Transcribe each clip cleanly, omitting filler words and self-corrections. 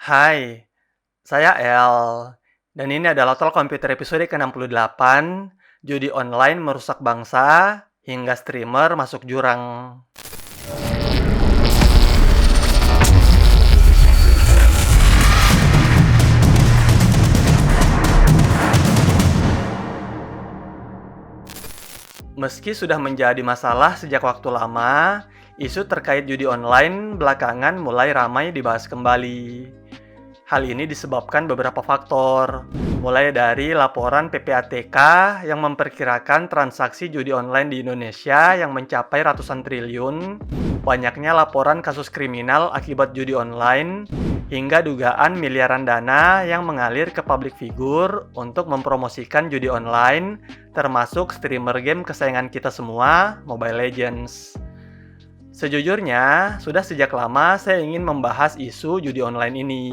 Hai, saya El, dan ini adalah Talk Komputer episode ke-68, Judi Online Merusak Bangsa, hingga streamer masuk jurang. Meski sudah menjadi masalah sejak waktu lama, isu terkait judi online belakangan mulai ramai dibahas kembali. Hal ini disebabkan beberapa faktor, mulai dari laporan PPATK yang memperkirakan transaksi judi online di Indonesia yang mencapai ratusan triliun, banyaknya laporan kasus kriminal akibat judi online, hingga dugaan miliaran dana yang mengalir ke public figure untuk mempromosikan judi online, termasuk streamer game kesayangan kita semua, Mobile Legends. Sejujurnya, sudah sejak lama saya ingin membahas isu judi online ini,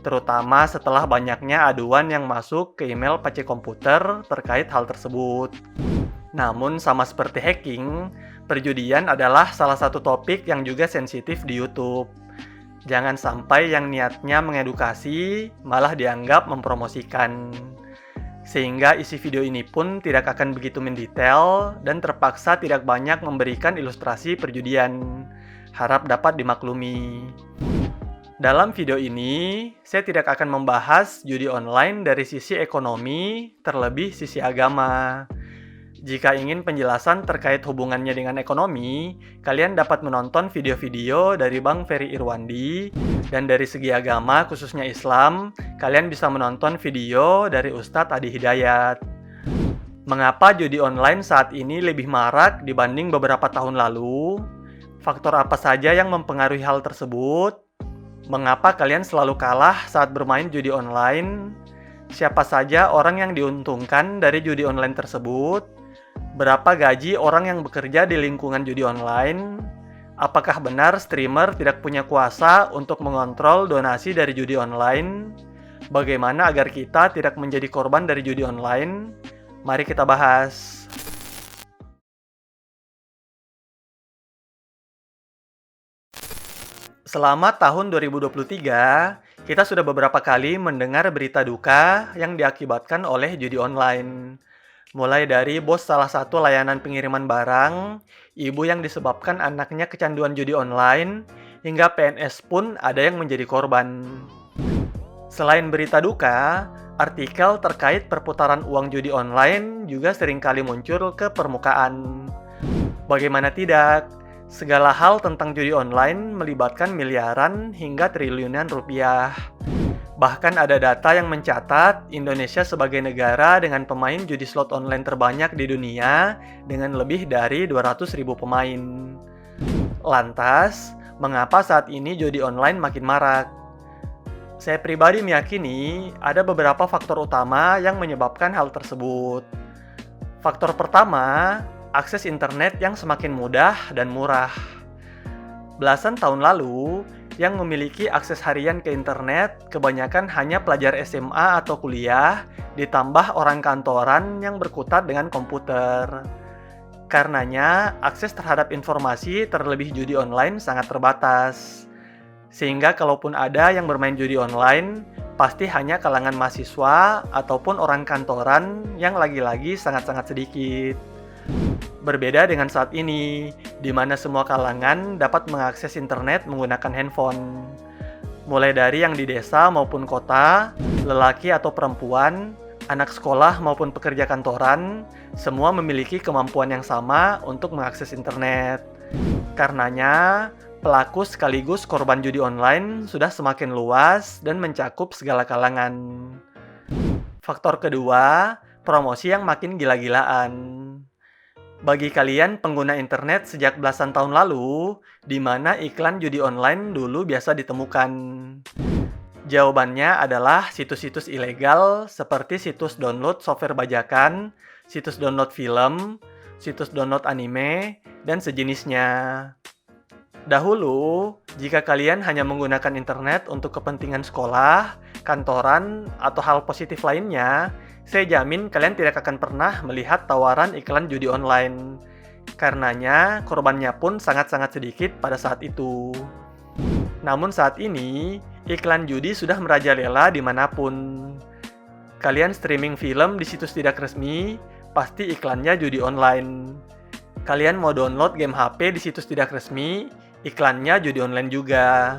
terutama setelah banyaknya aduan yang masuk ke email PC komputer terkait hal tersebut. Namun sama seperti hacking, perjudian adalah salah satu topik yang juga sensitif di YouTube. Jangan sampai yang niatnya mengedukasi malah dianggap mempromosikan. Sehingga isi video ini pun tidak akan begitu mendetail dan terpaksa tidak banyak memberikan ilustrasi perjudian. Harap dapat dimaklumi. Dalam video ini, saya tidak akan membahas judi online dari sisi ekonomi, terlebih sisi agama. Jika ingin penjelasan terkait hubungannya dengan ekonomi, kalian dapat menonton video-video dari Bang Ferry Irwandi, dan dari segi agama, khususnya Islam, kalian bisa menonton video dari Ustadz Adi Hidayat. Mengapa judi online saat ini lebih marak dibanding beberapa tahun lalu? Faktor apa saja yang mempengaruhi hal tersebut? Mengapa kalian selalu kalah saat bermain judi online? Siapa saja orang yang diuntungkan dari judi online tersebut? Berapa gaji orang yang bekerja di lingkungan judi online? Apakah benar streamer tidak punya kuasa untuk mengontrol donasi dari judi online? Bagaimana agar kita tidak menjadi korban dari judi online? Mari kita bahas. Selama tahun 2023, kita sudah beberapa kali mendengar berita duka yang diakibatkan oleh judi online. Mulai dari bos salah satu layanan pengiriman barang, ibu yang disebabkan anaknya kecanduan judi online, hingga PNS pun ada yang menjadi korban. Selain berita duka, artikel terkait perputaran uang judi online juga seringkali muncul ke permukaan. Bagaimana tidak, segala hal tentang judi online melibatkan miliaran hingga triliunan rupiah. Bahkan ada data yang mencatat Indonesia sebagai negara dengan pemain judi slot online terbanyak di dunia dengan lebih dari 200.000 pemain. Lantas, mengapa saat ini judi online makin marak? Saya pribadi meyakini ada beberapa faktor utama yang menyebabkan hal tersebut. Faktor pertama, akses internet yang semakin mudah dan murah. Belasan tahun lalu, yang memiliki akses harian ke internet kebanyakan hanya pelajar SMA atau kuliah, ditambah orang kantoran yang berkutat dengan komputer. Karenanya, akses terhadap informasi terlebih judi online sangat terbatas. Sehingga kalaupun ada yang bermain judi online, pasti hanya kalangan mahasiswa ataupun orang kantoran yang lagi-lagi sangat-sangat sedikit. Berbeda dengan saat ini, di mana semua kalangan dapat mengakses internet menggunakan handphone. Mulai dari yang di desa maupun kota, lelaki atau perempuan, anak sekolah maupun pekerja kantoran, semua memiliki kemampuan yang sama untuk mengakses internet. Karenanya, pelaku sekaligus korban judi online sudah semakin luas dan mencakup segala kalangan. Faktor kedua, promosi yang makin gila-gilaan. Bagi kalian pengguna internet sejak belasan tahun lalu, di mana iklan judi online dulu biasa ditemukan? Jawabannya adalah situs-situs ilegal seperti situs download software bajakan, situs download film, situs download anime, dan sejenisnya. Dahulu, jika kalian hanya menggunakan internet untuk kepentingan sekolah, kantoran, atau hal positif lainnya, saya jamin kalian tidak akan pernah melihat tawaran iklan judi online. Karenanya, korbannya pun sangat-sangat sedikit pada saat itu. Namun saat ini, Iklan judi sudah merajalela dimanapun. Kalian streaming film di situs tidak resmi, pasti iklannya judi online. Kalian mau download game HP di situs tidak resmi, iklannya judi online juga.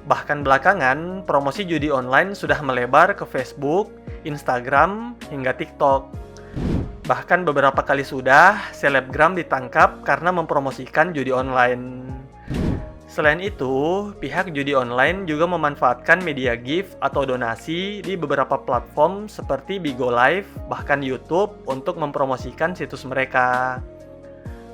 Bahkan belakangan, promosi judi online sudah melebar ke Facebook, Instagram, hingga TikTok. Bahkan beberapa kali sudah, selebgram ditangkap karena mempromosikan judi online. Selain itu, pihak judi online juga memanfaatkan media gift atau donasi di beberapa platform seperti Bigo Live, bahkan YouTube untuk mempromosikan situs mereka.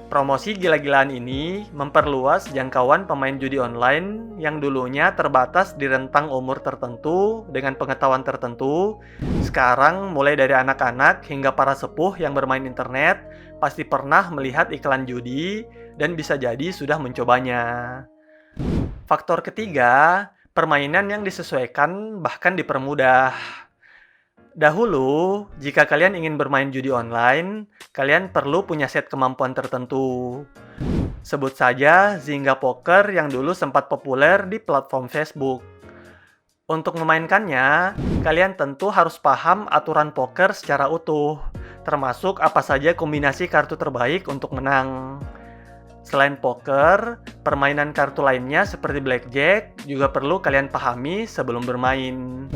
Promosi gila-gilaan ini memperluas jangkauan pemain judi online yang dulunya terbatas di rentang umur tertentu dengan pengetahuan tertentu. Sekarang mulai dari anak-anak hingga para sepuh yang bermain internet pasti pernah melihat iklan judi dan bisa jadi sudah mencobanya. Faktor ketiga, permainan yang disesuaikan bahkan dipermudah. Dahulu, jika kalian ingin bermain judi online, kalian perlu punya set kemampuan tertentu. Sebut saja Zynga Poker yang dulu sempat populer di platform Facebook. Untuk memainkannya, kalian tentu harus paham aturan poker secara utuh, termasuk apa saja kombinasi kartu terbaik untuk menang. Selain poker, permainan kartu lainnya seperti blackjack juga perlu kalian pahami sebelum bermain.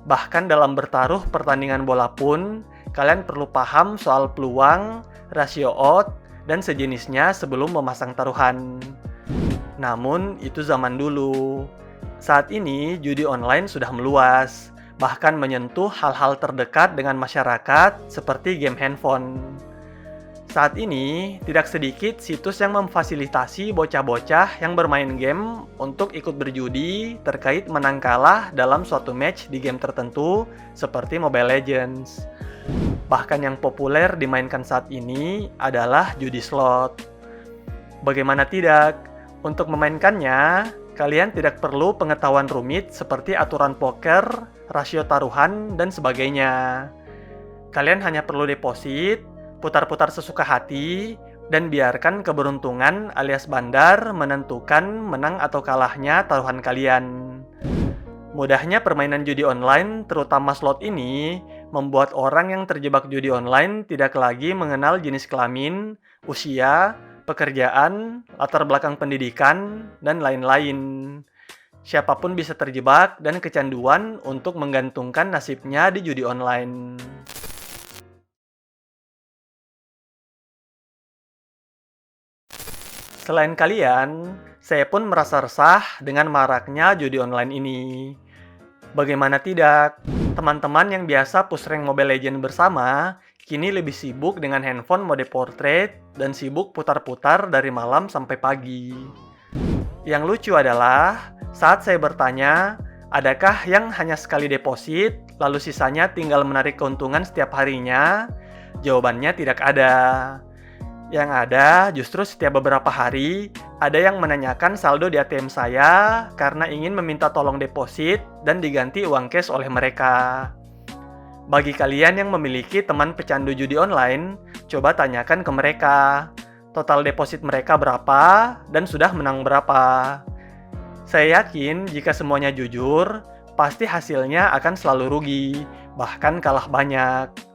Bahkan dalam bertaruh pertandingan bola pun, kalian perlu paham soal peluang, rasio odd, dan sejenisnya sebelum memasang taruhan. Namun, itu zaman dulu. Saat ini, judi online sudah meluas, bahkan menyentuh hal-hal terdekat dengan masyarakat seperti game handphone. Saat ini, tidak sedikit situs yang memfasilitasi bocah-bocah yang bermain game untuk ikut berjudi terkait menang kalah dalam suatu match di game tertentu seperti Mobile Legends. Bahkan yang populer dimainkan saat ini adalah judi slot. Bagaimana tidak? Untuk memainkannya, kalian tidak perlu pengetahuan rumit seperti aturan poker, rasio taruhan, dan sebagainya. Kalian hanya perlu deposit, putar-putar sesuka hati, dan biarkan keberuntungan alias bandar menentukan menang atau kalahnya taruhan kalian. Mudahnya permainan judi online, terutama slot ini, membuat orang yang terjebak judi online tidak lagi mengenal jenis kelamin, usia, pekerjaan, latar belakang pendidikan, dan lain-lain. Siapapun bisa terjebak dan kecanduan untuk menggantungkan nasibnya di judi online. Selain kalian, saya pun merasa resah dengan maraknya judi online ini. Bagaimana tidak, teman-teman yang biasa push rank Mobile Legends bersama, kini lebih sibuk dengan handphone mode portrait dan sibuk putar-putar dari malam sampai pagi. Yang lucu adalah, saat saya bertanya, adakah yang hanya sekali deposit, lalu sisanya tinggal menarik keuntungan setiap harinya? Jawabannya tidak ada. Yang ada, justru setiap beberapa hari, ada yang menanyakan saldo di ATM saya karena ingin meminta tolong deposit dan diganti uang cash oleh mereka. Bagi kalian yang memiliki teman pecandu judi online, coba tanyakan ke mereka, total deposit mereka berapa dan sudah menang berapa. Saya yakin jika semuanya jujur, pasti hasilnya akan selalu rugi, bahkan kalah banyak.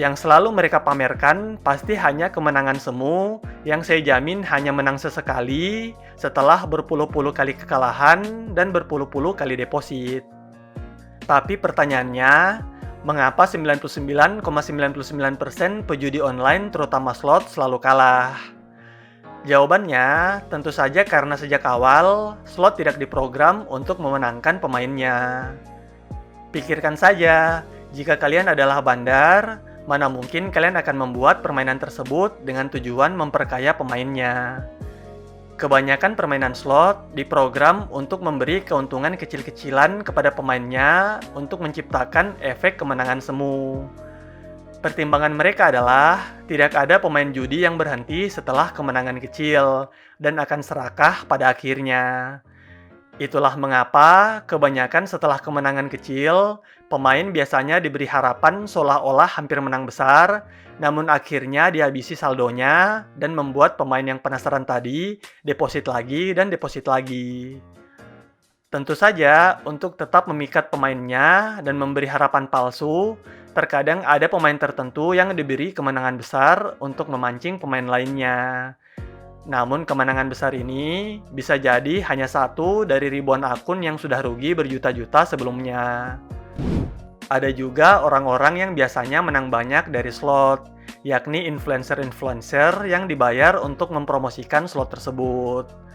Yang selalu mereka pamerkan pasti hanya kemenangan semu yang saya jamin hanya menang sesekali setelah berpuluh-puluh kali kekalahan dan berpuluh-puluh kali deposit. Tapi pertanyaannya, mengapa 99,99% pejudi online terutama slot selalu kalah? Jawabannya tentu saja karena sejak awal slot tidak diprogram untuk memenangkan pemainnya. Pikirkan saja, jika kalian adalah bandar, mana mungkin kalian akan membuat permainan tersebut dengan tujuan memperkaya pemainnya. Kebanyakan permainan slot diprogram untuk memberi keuntungan kecil-kecilan kepada pemainnya untuk menciptakan efek kemenangan semu. Pertimbangan mereka adalah tidak ada pemain judi yang berhenti setelah kemenangan kecil dan akan serakah pada akhirnya. Itulah mengapa kebanyakan setelah kemenangan kecil, pemain biasanya diberi harapan seolah-olah hampir menang besar, namun akhirnya dihabisi saldonya dan membuat pemain yang penasaran tadi deposit lagi dan deposit lagi. Tentu saja, untuk tetap memikat pemainnya dan memberi harapan palsu, terkadang ada pemain tertentu yang diberi kemenangan besar untuk memancing pemain lainnya. Namun kemenangan besar ini bisa jadi hanya satu dari ribuan akun yang sudah rugi berjuta-juta sebelumnya. Ada juga orang-orang yang biasanya menang banyak dari slot, yakni influencer-influencer yang dibayar untuk mempromosikan slot tersebut.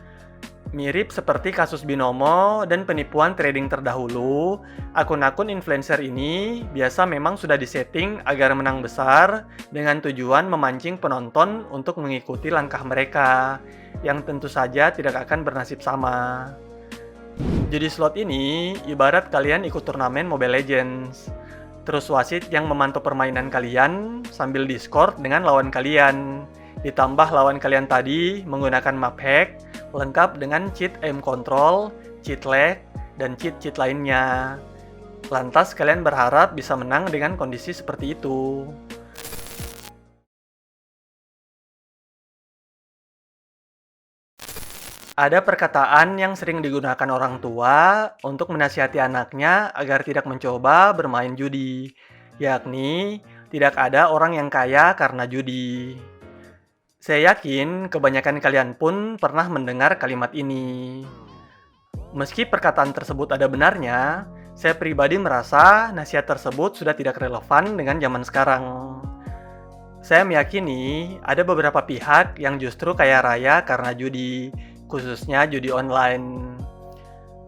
Mirip seperti kasus binomo dan penipuan trading terdahulu, akun-akun influencer ini biasa memang sudah disetting agar menang besar dengan tujuan memancing penonton untuk mengikuti langkah mereka, yang tentu saja tidak akan bernasib sama. Judi slot ini ibarat kalian ikut turnamen Mobile Legends. Terus wasit yang memantau permainan kalian sambil Discord dengan lawan kalian. Ditambah lawan kalian tadi menggunakan map hack, lengkap dengan cheat aim control, cheat lag, dan cheat-cheat lainnya. Lantas kalian berharap bisa menang dengan kondisi seperti itu. Ada perkataan yang sering digunakan orang tua untuk menasihati anaknya agar tidak mencoba bermain judi, yakni tidak ada orang yang kaya karena judi. Saya yakin kebanyakan kalian pun pernah mendengar kalimat ini. Meski perkataan tersebut ada benarnya, saya pribadi merasa nasihat tersebut sudah tidak relevan dengan zaman sekarang. Saya meyakini ada beberapa pihak yang justru kaya raya karena judi, khususnya judi online.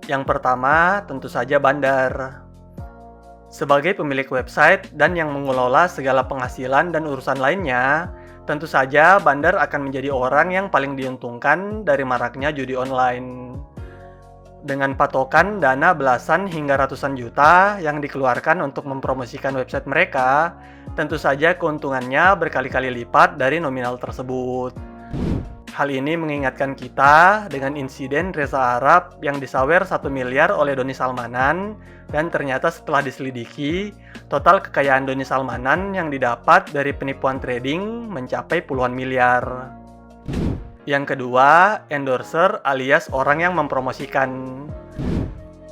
Yang pertama, tentu saja bandar. Sebagai pemilik website dan yang mengelola segala penghasilan dan urusan lainnya, tentu saja bandar akan menjadi orang yang paling diuntungkan dari maraknya judi online. Dengan patokan dana belasan hingga ratusan juta yang dikeluarkan untuk mempromosikan website mereka, tentu saja keuntungannya berkali-kali lipat dari nominal tersebut. Hal ini mengingatkan kita dengan insiden Reza Arab yang disawer 1 miliar oleh Doni Salmanan, dan ternyata setelah diselidiki, total kekayaan Doni Salmanan yang didapat dari penipuan trading mencapai puluhan miliar. Yang kedua, endorser alias orang yang mempromosikan.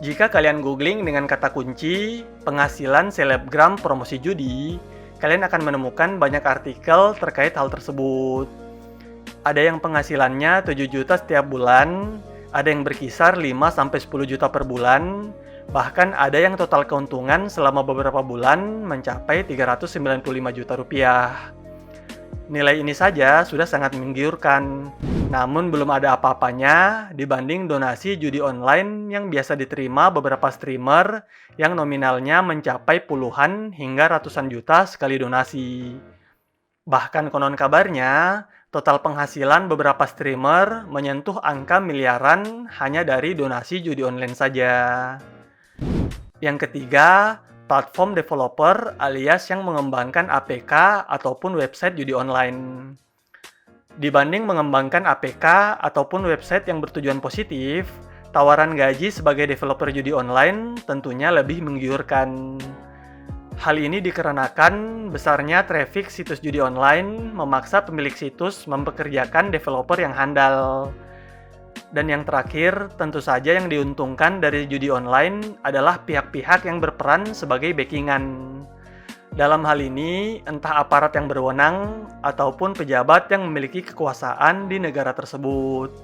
Jika kalian googling dengan kata kunci penghasilan selebgram promosi judi, kalian akan menemukan banyak artikel terkait hal tersebut. Ada yang penghasilannya 7 juta setiap bulan, ada yang berkisar 5-10 juta per bulan, bahkan ada yang total keuntungan selama beberapa bulan mencapai 395 juta rupiah. Nilai ini saja sudah sangat menggiurkan, namun belum ada apa-apanya dibanding donasi judi online yang biasa diterima beberapa streamer yang nominalnya mencapai puluhan hingga ratusan juta sekali donasi. Bahkan konon kabarnya, total penghasilan beberapa streamer menyentuh angka miliaran hanya dari donasi judi online saja. Yang ketiga, platform developer alias yang mengembangkan APK ataupun website judi online. Dibanding mengembangkan APK ataupun website yang bertujuan positif, tawaran gaji sebagai developer judi online tentunya lebih menggiurkan. Hal ini dikarenakan besarnya traffic situs judi online memaksa pemilik situs mempekerjakan developer yang handal. Dan yang terakhir, tentu saja yang diuntungkan dari judi online adalah pihak-pihak yang berperan sebagai backingan. Dalam hal ini, entah aparat yang berwenang ataupun pejabat yang memiliki kekuasaan di negara tersebut.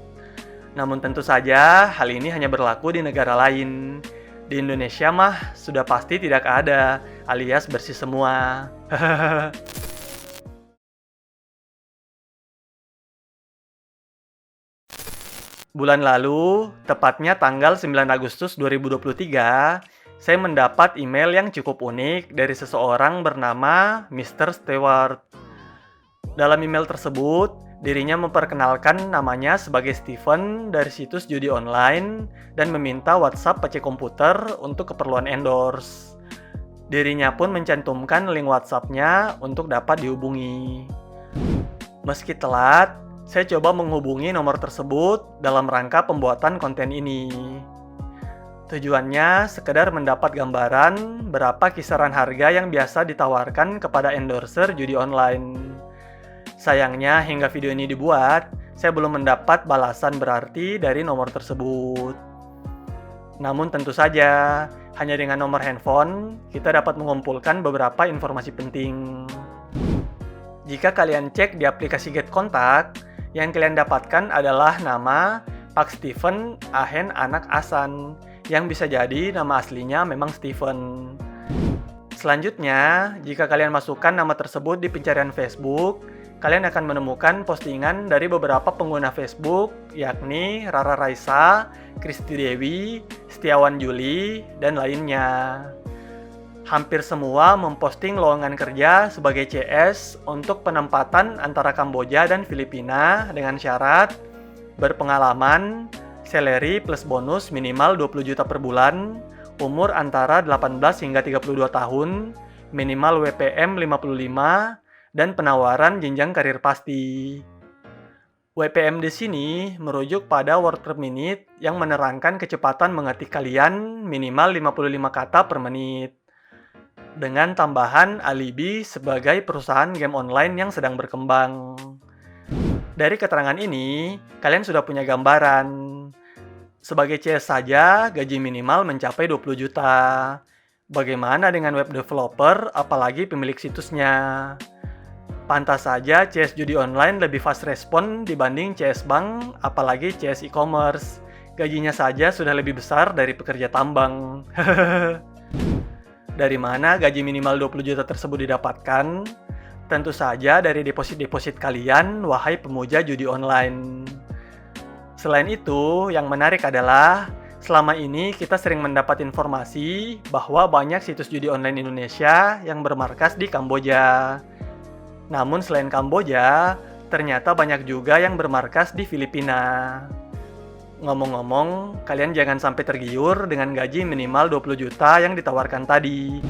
Namun tentu saja hal ini hanya berlaku di negara lain. Di Indonesia mah sudah pasti tidak ada, alias bersih semua. Bulan lalu, tepatnya tanggal 9 Agustus 2023, saya mendapat email yang cukup unik dari seseorang bernama Mr. Stewart. Dalam email tersebut, dirinya memperkenalkan namanya sebagai Steven dari situs judi online dan meminta WhatsApp PC komputer untuk keperluan endorse. Dirinya pun mencantumkan link WhatsApp-nya untuk dapat dihubungi. Meski telat, saya coba menghubungi nomor tersebut dalam rangka pembuatan konten ini. Tujuannya sekedar mendapat gambaran berapa kisaran harga yang biasa ditawarkan kepada endorser judi online. Sayangnya hingga video ini dibuat, saya belum mendapat balasan berarti dari nomor tersebut. Namun tentu saja, hanya dengan nomor handphone, kita dapat mengumpulkan beberapa informasi penting. Jika kalian cek di aplikasi Get Kontak, yang kalian dapatkan adalah nama Pak Steven Ahen Anak Asan, yang bisa jadi nama aslinya memang Steven. Selanjutnya, jika kalian masukkan nama tersebut di pencarian Facebook, kalian akan menemukan postingan dari beberapa pengguna Facebook, yakni Rara Raisa, Kristi Dewi, Setiawan Juli, dan lainnya. Hampir semua memposting lowongan kerja sebagai CS untuk penempatan antara Kamboja dan Filipina dengan syarat berpengalaman, salary plus bonus minimal 20 juta per bulan, umur antara 18 hingga 32 tahun, minimal WPM 55, dan penawaran jenjang karir pasti. WPM di sini merujuk pada word per minute yang menerangkan kecepatan mengetik kalian minimal 55 kata per menit. Dengan tambahan alibi sebagai perusahaan game online yang sedang berkembang. Dari keterangan ini, kalian sudah punya gambaran. Sebagai CS saja, gaji minimal mencapai 20 juta. Bagaimana dengan web developer, apalagi pemilik situsnya? Pantas saja CS judi online lebih fast respon dibanding CS bank, apalagi CS e-commerce. Gajinya saja sudah lebih besar dari pekerja tambang. Dari mana gaji minimal 20 juta tersebut didapatkan? Tentu saja dari deposit-deposit kalian, wahai pemuja judi online. Selain itu, yang menarik adalah selama ini kita sering mendapat informasi bahwa banyak situs judi online Indonesia yang bermarkas di Kamboja. Namun selain Kamboja, ternyata banyak juga yang bermarkas di Filipina. Ngomong-ngomong, kalian jangan sampai tergiur dengan gaji minimal 20 juta yang ditawarkan tadi.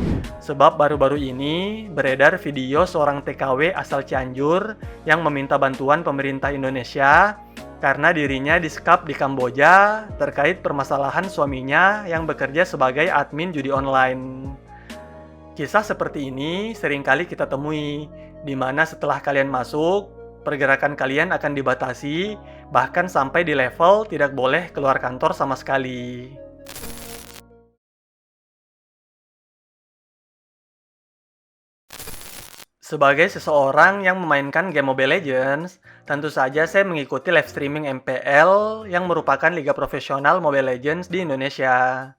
Sebab baru-baru ini beredar video seorang TKW asal Cianjur yang meminta bantuan pemerintah Indonesia karena dirinya disekap di Kamboja terkait permasalahan suaminya yang bekerja sebagai admin judi online. Kisah seperti ini seringkali kita temui, di mana setelah kalian masuk, pergerakan kalian akan dibatasi, bahkan sampai di level tidak boleh keluar kantor sama sekali. Sebagai seseorang yang memainkan game Mobile Legends, tentu saja saya mengikuti live streaming MPL yang merupakan liga profesional Mobile Legends di Indonesia.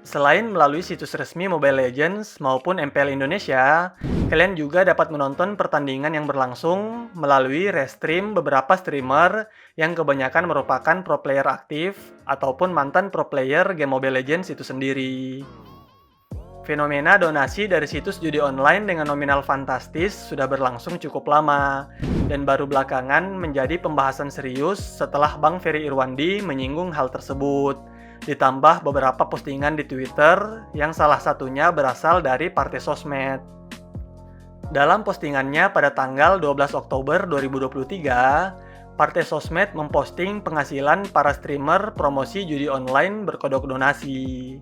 Selain melalui situs resmi Mobile Legends maupun MPL Indonesia, kalian juga dapat menonton pertandingan yang berlangsung melalui restream beberapa streamer yang kebanyakan merupakan pro player aktif ataupun mantan pro player game Mobile Legends itu sendiri. Fenomena donasi dari situs judi online dengan nominal fantastis sudah berlangsung cukup lama dan baru belakangan menjadi pembahasan serius setelah Bang Ferry Irwandi menyinggung hal tersebut. Ditambah beberapa postingan di Twitter yang salah satunya berasal dari Partai Sosmed. Dalam postingannya pada tanggal 12 Oktober 2023, Partai Sosmed memposting penghasilan para streamer promosi judi online berkodok donasi.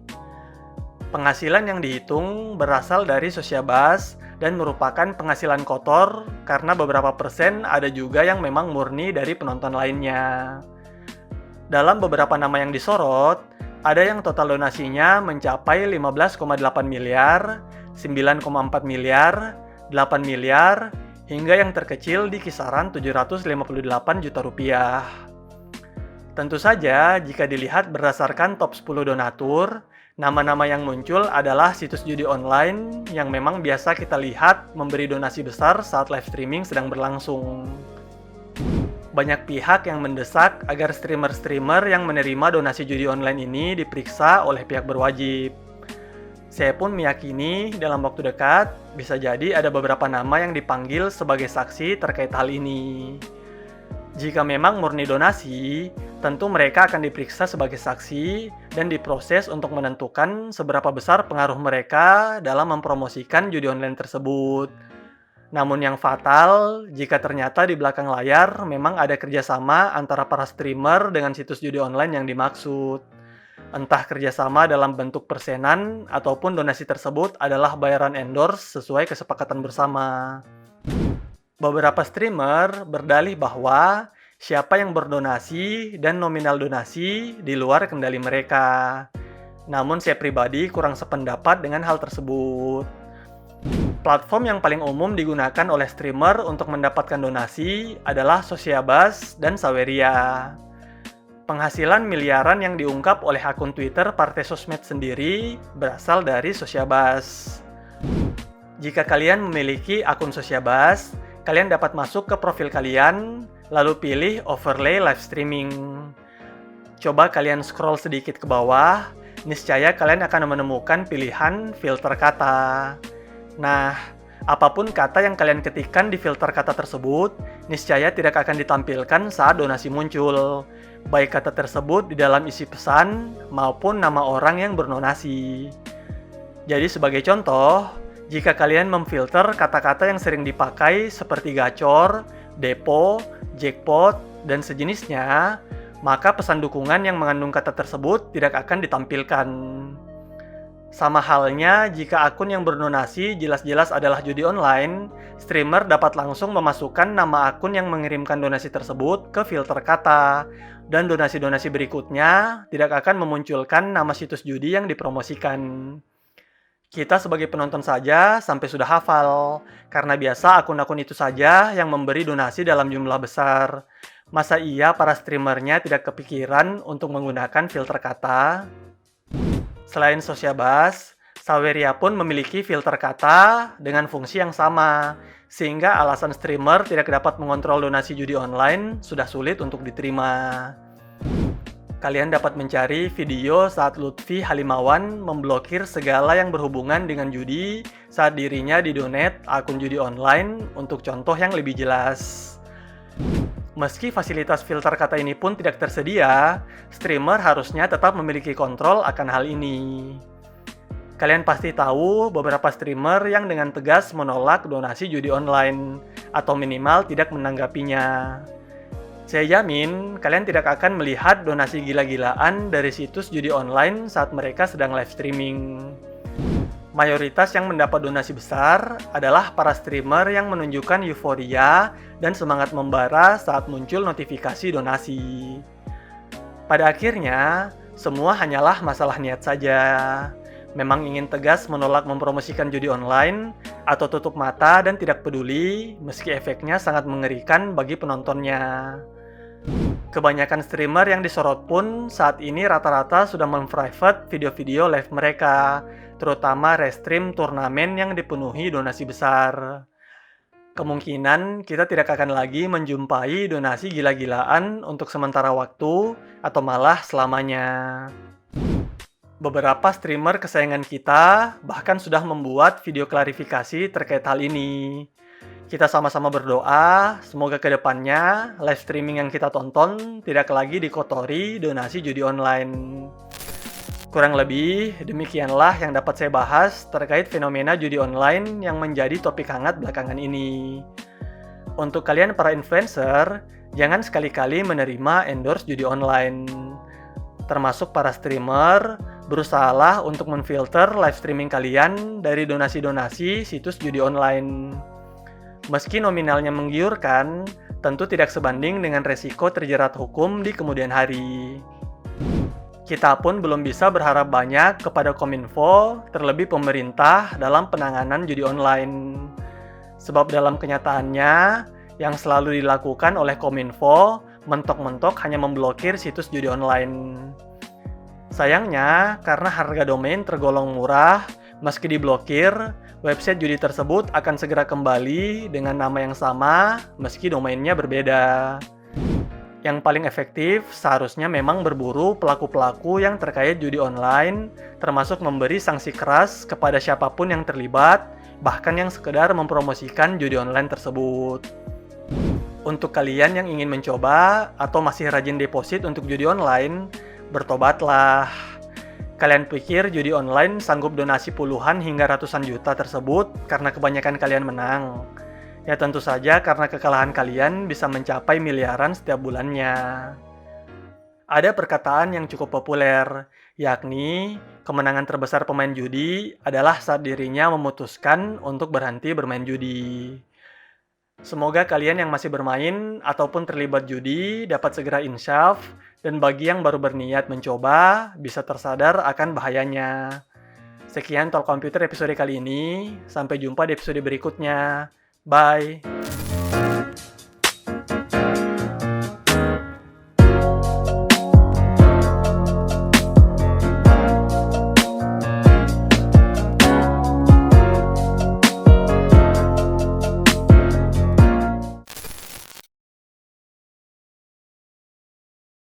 Penghasilan yang dihitung berasal dari Sosiabas dan merupakan penghasilan kotor karena beberapa persen ada juga yang memang murni dari penonton lainnya. Dalam beberapa nama yang disorot, ada yang total donasinya mencapai 15,8 miliar, 9,4 miliar, 8 miliar, hingga yang terkecil di kisaran 758 juta rupiah. Tentu saja, jika dilihat berdasarkan top 10 donatur, nama-nama yang muncul adalah situs judi online yang memang biasa kita lihat memberi donasi besar saat live streaming sedang berlangsung. Banyak pihak yang mendesak agar streamer-streamer yang menerima donasi judi online ini diperiksa oleh pihak berwajib. Saya pun meyakini dalam waktu dekat bisa jadi ada beberapa nama yang dipanggil sebagai saksi terkait hal ini. Jika memang murni donasi, tentu mereka akan diperiksa sebagai saksi dan diproses untuk menentukan seberapa besar pengaruh mereka dalam mempromosikan judi online tersebut. Namun yang fatal, jika ternyata di belakang layar memang ada kerjasama antara para streamer dengan situs judi online yang dimaksud. Entah kerjasama dalam bentuk persenan ataupun donasi tersebut adalah bayaran endorse sesuai kesepakatan bersama. Beberapa streamer berdalih bahwa siapa yang berdonasi dan nominal donasi di luar kendali mereka. Namun saya pribadi kurang sependapat dengan hal tersebut. Platform yang paling umum digunakan oleh streamer untuk mendapatkan donasi adalah Sociabas dan Saweria. Penghasilan miliaran yang diungkap oleh akun Twitter Partai Sosmed sendiri berasal dari Sociabas. Jika kalian memiliki akun Sociabas, kalian dapat masuk ke profil kalian, lalu pilih overlay live streaming. Coba kalian scroll sedikit ke bawah, niscaya kalian akan menemukan pilihan filter kata. Nah, apapun kata yang kalian ketikkan di filter kata tersebut, niscaya tidak akan ditampilkan saat donasi muncul, baik kata tersebut di dalam isi pesan maupun nama orang yang berdonasi. Jadi sebagai contoh, jika kalian memfilter kata-kata yang sering dipakai seperti gacor, depo, jackpot, dan sejenisnya, maka pesan dukungan yang mengandung kata tersebut tidak akan ditampilkan. Sama halnya jika akun yang berdonasi jelas-jelas adalah judi online, streamer dapat langsung memasukkan nama akun yang mengirimkan donasi tersebut ke filter kata, dan donasi-donasi berikutnya tidak akan memunculkan nama situs judi yang dipromosikan. Kita sebagai penonton saja sampai sudah hafal, karena biasa akun-akun itu saja yang memberi donasi dalam jumlah besar. Masa iya para streamernya tidak kepikiran untuk menggunakan filter kata? Selain Sociabas, Saweria pun memiliki filter kata dengan fungsi yang sama, sehingga alasan streamer tidak dapat mengontrol donasi judi online sudah sulit untuk diterima. Kalian dapat mencari video saat Lutfi Halimawan memblokir segala yang berhubungan dengan judi saat dirinya didonate akun judi online untuk contoh yang lebih jelas. Meski fasilitas filter kata ini pun tidak tersedia, streamer harusnya tetap memiliki kontrol akan hal ini. Kalian pasti tahu beberapa streamer yang dengan tegas menolak donasi judi online, atau minimal tidak menanggapinya. Saya jamin kalian tidak akan melihat donasi gila-gilaan dari situs judi online saat mereka sedang live streaming. Mayoritas yang mendapat donasi besar adalah para streamer yang menunjukkan euforia dan semangat membara saat muncul notifikasi donasi. Pada akhirnya, semua hanyalah masalah niat saja. Memang ingin tegas menolak mempromosikan judi online, atau tutup mata dan tidak peduli, meski efeknya sangat mengerikan bagi penontonnya. Kebanyakan streamer yang disorot pun saat ini rata-rata sudah memprivate video-video live mereka, terutama restream turnamen yang dipenuhi donasi besar. Kemungkinan kita tidak akan lagi menjumpai donasi gila-gilaan untuk sementara waktu atau malah selamanya. Beberapa streamer kesayangan kita bahkan sudah membuat video klarifikasi terkait hal ini. Kita sama-sama berdoa, semoga kedepannya live streaming yang kita tonton tidak lagi dikotori donasi judi online. Kurang lebih, demikianlah yang dapat saya bahas terkait fenomena judi online yang menjadi topik hangat belakangan ini. Untuk kalian para influencer, jangan sekali-kali menerima endorse judi online. Termasuk para streamer, berusahalah untuk memfilter live streaming kalian dari donasi-donasi situs judi online. Meski nominalnya menggiurkan, tentu tidak sebanding dengan resiko terjerat hukum di kemudian hari. Kita pun belum bisa berharap banyak kepada Kominfo, terlebih pemerintah dalam penanganan judi online. Sebab dalam kenyataannya, yang selalu dilakukan oleh Kominfo, mentok-mentok hanya memblokir situs judi online. Sayangnya, karena harga domain tergolong murah, meski diblokir, website judi tersebut akan segera kembali dengan nama yang sama, meski domainnya berbeda. Yang paling efektif seharusnya memang berburu pelaku-pelaku yang terkait judi online, termasuk memberi sanksi keras kepada siapapun yang terlibat, bahkan yang sekedar mempromosikan judi online tersebut. Untuk kalian yang ingin mencoba atau masih rajin deposit untuk judi online, bertobatlah. Kalian pikir judi online sanggup donasi puluhan hingga ratusan juta tersebut karena kebanyakan kalian menang? Ya tentu saja karena kekalahan kalian bisa mencapai miliaran setiap bulannya. Ada perkataan yang cukup populer, yakni kemenangan terbesar pemain judi adalah saat dirinya memutuskan untuk berhenti bermain judi. Semoga kalian yang masih bermain ataupun terlibat judi dapat segera insyaf, dan bagi yang baru berniat mencoba bisa tersadar akan bahayanya. Sekian Talk Komputer episode kali ini, sampai jumpa di episode berikutnya. Bye!